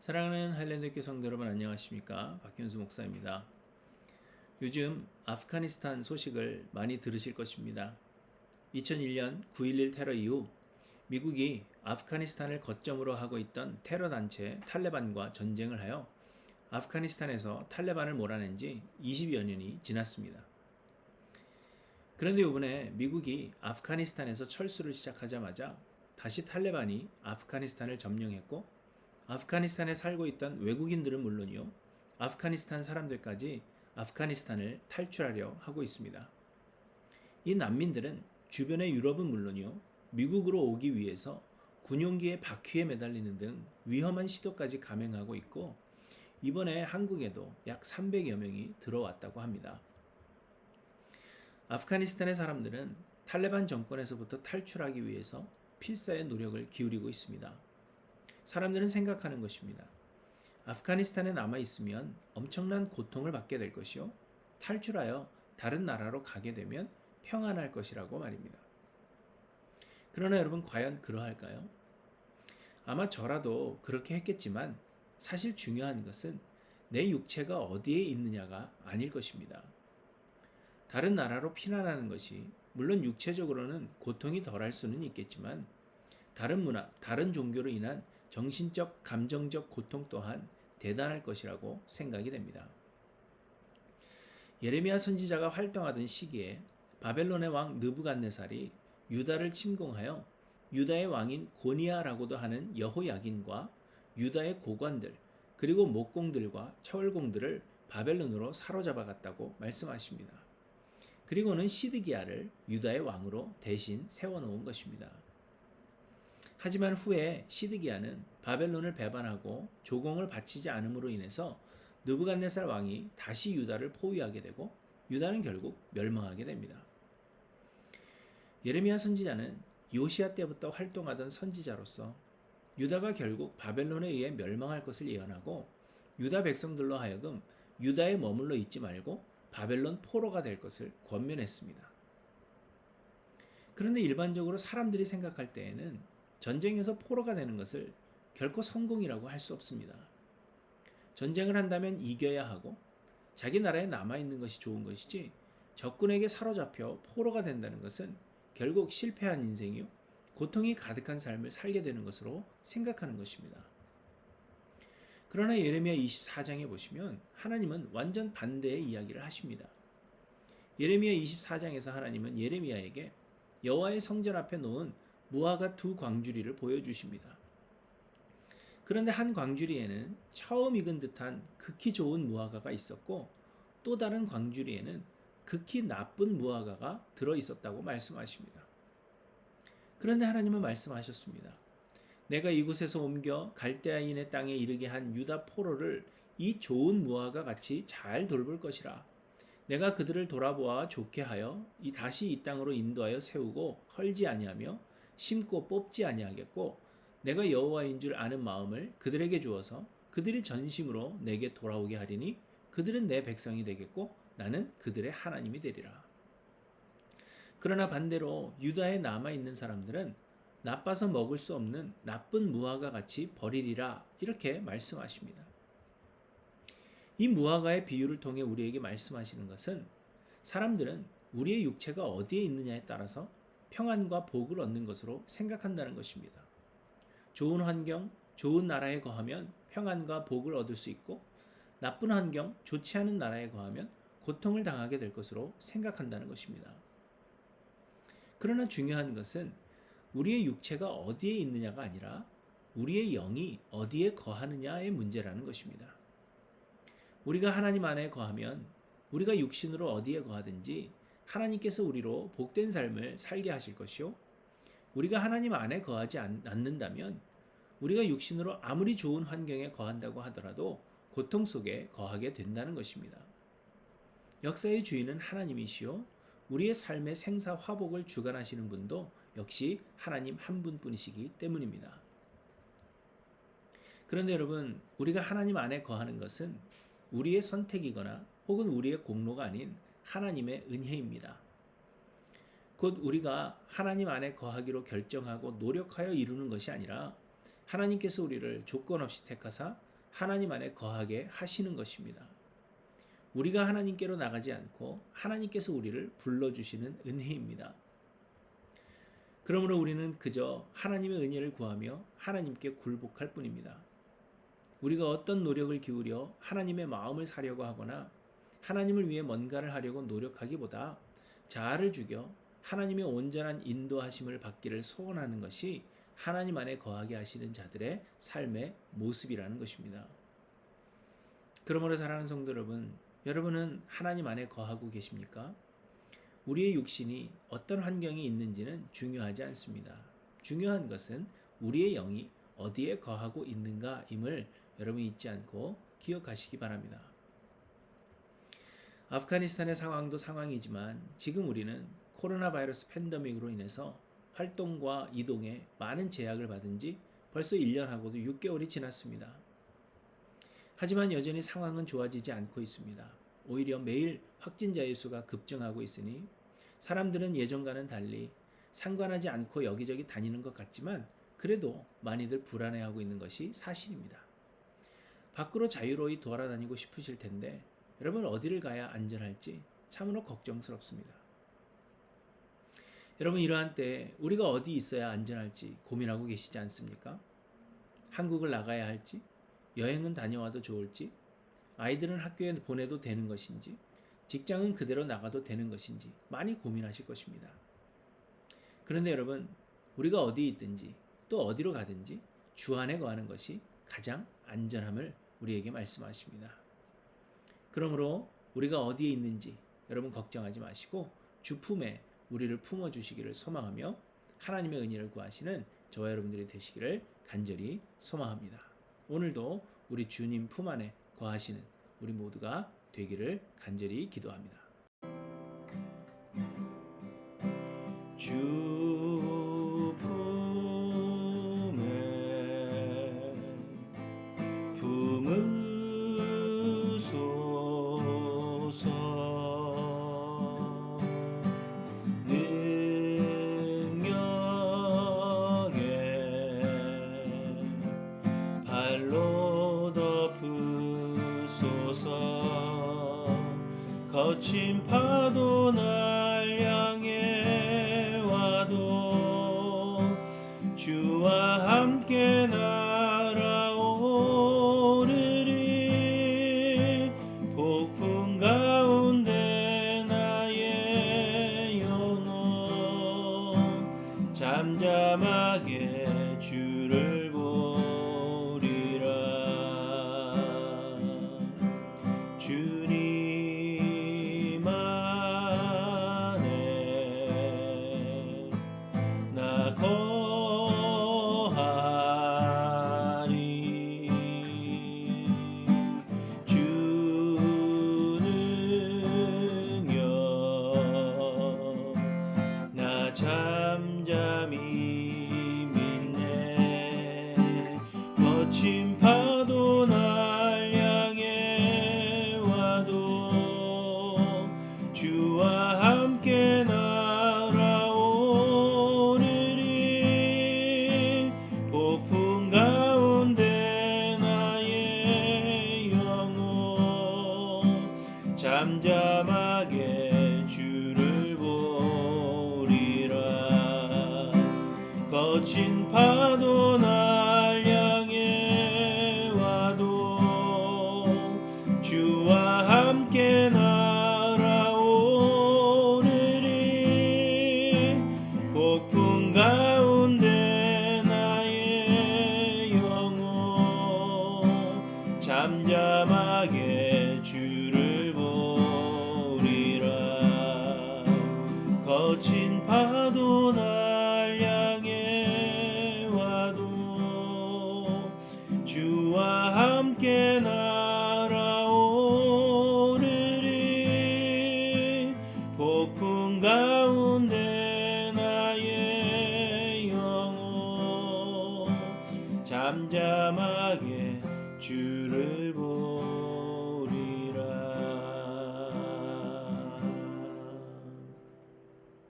사랑하는 하일랜드 성도 여러분 안녕하십니까? 박현수 목사입니다. 요즘 아프가니스탄 소식을 많이 들으실 것입니다. 2001년 9.11 테러 이후 미국이 아프가니스탄을 거점으로 하고 있던 테러 단체 탈레반과 전쟁을 하여 아프가니스탄에서 탈레반을 몰아낸 지 20여 년이 지났습니다. 그런데 이번에 미국이 아프가니스탄에서 철수를 시작하자마자 다시 탈레반이 아프가니스탄을 점령했고 아프가니스탄에 살고 있던 외국인들은 물론이요, 아프가니스탄 사람들까지 아프가니스탄을 탈출하려 하고 있습니다. 이 난민들은 주변의 유럽은 물론이요, 미국으로 오기 위해서 군용기의 바퀴에 매달리는 등 위험한 시도까지 감행하고 있고, 이번에 한국에도 약 300여 명이 들어왔다고 합니다. 아프가니스탄의 사람들은 탈레반 정권에서부터 탈출하기 위해서 필사의 노력을 기울이고 있습니다. 사람들은 생각하는 것입니다. 아프가니스탄에 남아있으면 엄청난 고통을 받게 될 것이요, 탈출하여 다른 나라로 가게 되면 평안할 것이라고 말입니다. 그러나 여러분, 과연 그러할까요? 아마 저라도 그렇게 했겠지만 사실 중요한 것은 내 육체가 어디에 있느냐가 아닐 것입니다. 다른 나라로 피난하는 것이 물론 육체적으로는 고통이 덜할 수는 있겠지만 다른 문화, 다른 종교로 인한 정신적, 감정적 고통 또한 대단할 것이라고 생각이 됩니다. 예레미야 선지자가 활동하던 시기에 바벨론의 왕 느부갓네살이 유다를 침공하여 유다의 왕인 고니아라고도 하는 여호야긴과 유다의 고관들, 그리고 목공들과 철공들을 바벨론으로 사로잡아 갔다고 말씀하십니다. 그리고는 시드기야를 유다의 왕으로 대신 세워놓은 것입니다. 하지만 후에 시드기야는 바벨론을 배반하고 조공을 바치지 않음으로 인해서 느부갓네살 왕이 다시 유다를 포위하게 되고 유다는 결국 멸망하게 됩니다. 예레미야 선지자는 요시야 때부터 활동하던 선지자로서 유다가 결국 바벨론에 의해 멸망할 것을 예언하고 유다 백성들로 하여금 유다에 머물러 있지 말고 바벨론 포로가 될 것을 권면했습니다. 그런데 일반적으로 사람들이 생각할 때에는 전쟁에서 포로가 되는 것을 결코 성공이라고 할 수 없습니다. 전쟁을 한다면 이겨야 하고 자기 나라에 남아있는 것이 좋은 것이지 적군에게 사로잡혀 포로가 된다는 것은 결국 실패한 인생이요, 고통이 가득한 삶을 살게 되는 것으로 생각하는 것입니다. 그러나 예레미야 24장에 보시면 하나님은 완전 반대의 이야기를 하십니다. 예레미야 24장에서 하나님은 예레미야에게 여호와의 성전 앞에 놓은 무화과 두 광주리를 보여주십니다. 그런데 한 광주리에는 처음 익은 듯한 극히 좋은 무화과가 있었고 또 다른 광주리에는 극히 나쁜 무화과가 들어있었다고 말씀하십니다. 그런데 하나님은 말씀하셨습니다. 내가 이곳에서 옮겨 갈대아인의 땅에 이르게 한 유다 포로를 이 좋은 무화과 같이 잘 돌볼 것이라. 내가 그들을 돌아보아 좋게 하여 다시 이 땅으로 인도하여 세우고 헐지 아니하며 심고 뽑지 아니하겠고 내가 여호와인 줄 아는 마음을 그들에게 주어서 그들이 전심으로 내게 돌아오게 하리니 그들은 내 백성이 되겠고 나는 그들의 하나님이 되리라. 그러나 반대로 유다에 남아있는 사람들은 나빠서 먹을 수 없는 나쁜 무화과 같이 버리리라, 이렇게 말씀하십니다. 이 무화과의 비유를 통해 우리에게 말씀하시는 것은 사람들은 우리의 육체가 어디에 있느냐에 따라서 평안과 복을 얻는 것으로 생각한다는 것입니다. 좋은 환경, 좋은 나라에 거하면 평안과 복을 얻을 수 있고 나쁜 환경, 좋지 않은 나라에 거하면 고통을 당하게 될 것으로 생각한다는 것입니다. 그러나 중요한 것은 우리의 육체가 어디에 있느냐가 아니라 우리의 영이 어디에 거하느냐의 문제라는 것입니다. 우리가 하나님 안에 거하면 우리가 육신으로 어디에 거하든지 하나님께서 우리로 복된 삶을 살게 하실 것이요, 우리가 하나님 안에 거하지 않는다면 우리가 육신으로 아무리 좋은 환경에 거한다고 하더라도 고통 속에 거하게 된다는 것입니다. 역사의 주인은 하나님이시요, 우리의 삶의 생사 화복을 주관하시는 분도 역시 하나님 한 분뿐이시기 때문입니다. 그런데 여러분, 우리가 하나님 안에 거하는 것은 우리의 선택이거나 혹은 우리의 공로가 아닌 하나님의 은혜입니다. 곧 우리가 하나님 안에 거하기로 결정하고 노력하여 이루는 것이 아니라 하나님께서 우리를 조건 없이 택하사 하나님 안에 거하게 하시는 것입니다. 우리가 하나님께로 나가지 않고 하나님께서 우리를 불러주시는 은혜입니다. 그러므로 우리는 그저 하나님의 은혜를 구하며 하나님께 굴복할 뿐입니다. 우리가 어떤 노력을 기울여 하나님의 마음을 사려고 하거나 하나님을 위해 뭔가를 하려고 노력하기보다 자아를 죽여 하나님의 온전한 인도하심을 받기를 소원하는 것이 하나님 안에 거하게 하시는 자들의 삶의 모습이라는 것입니다. 그러므로 사랑하는 성도 여러분, 여러분은 하나님 안에 거하고 계십니까? 우리의 육신이 어떤 환경에 있는지는 중요하지 않습니다. 중요한 것은 우리의 영이 어디에 거하고 있는가임을 여러분 잊지 않고 기억하시기 바랍니다. 아프가니스탄의 상황도 상황이지만 지금 우리는 코로나 바이러스 팬데믹으로 인해서 활동과 이동에 많은 제약을 받은 지 벌써 1년하고도 6개월이 지났습니다. 하지만 여전히 상황은 좋아지지 않고 있습니다. 오히려 매일 확진자의 수가 급증하고 있으니 사람들은 예전과는 달리 상관하지 않고 여기저기 다니는 것 같지만 그래도 많이들 불안해하고 있는 것이 사실입니다. 밖으로 자유로이 돌아다니고 싶으실 텐데 여러분 어디를 가야 안전할지 참으로 걱정스럽습니다. 여러분 이러한 때 우리가 어디 있어야 안전할지 고민하고 계시지 않습니까? 한국을 나가야 할지, 여행은 다녀와도 좋을지, 아이들은 학교에 보내도 되는 것인지, 직장은 그대로 나가도 되는 것인지 많이 고민하실 것입니다. 그런데 여러분 우리가 어디 있든지 또 어디로 가든지 주 안에 거하는 것이 가장 안전함을 우리에게 말씀하십니다. 그러므로 우리가 어디에 있는지 여러분 걱정하지 마시고 주 품에 우리를 품어주시기를 소망하며 하나님의 은혜를 구하시는 저와 여러분들이 되시기를 간절히 소망합니다. 오늘도 우리 주님 품 안에 거하시는 우리 모두가 되기를 간절히 기도합니다. 주 품에 품으소서. 능력에 발로 덮으소서. 거친 파도 날 향해 와도 주와 함께 날아오르리. 폭풍 가운데 나의 영혼 잠잠하게 주를 보리라. 주님 안에 나 거하리. 주 능력 나 잠잠히 믿네. 거친 파도 날 향해 와도 주와 함께 날아오르리. 폭풍 가운데 나의 영혼 잠잠하게 주를 보리라. 거친 파도 날 향해 와도 주와 함께 날아오르리. 폭풍 가운데 나의 영혼 잠잠하게 주를 보리라. 거친 파도 날 향해 와도 주와 함께 날아오르리. 폭풍 가운데 나의 영혼 잠잠하게 주를 보리라.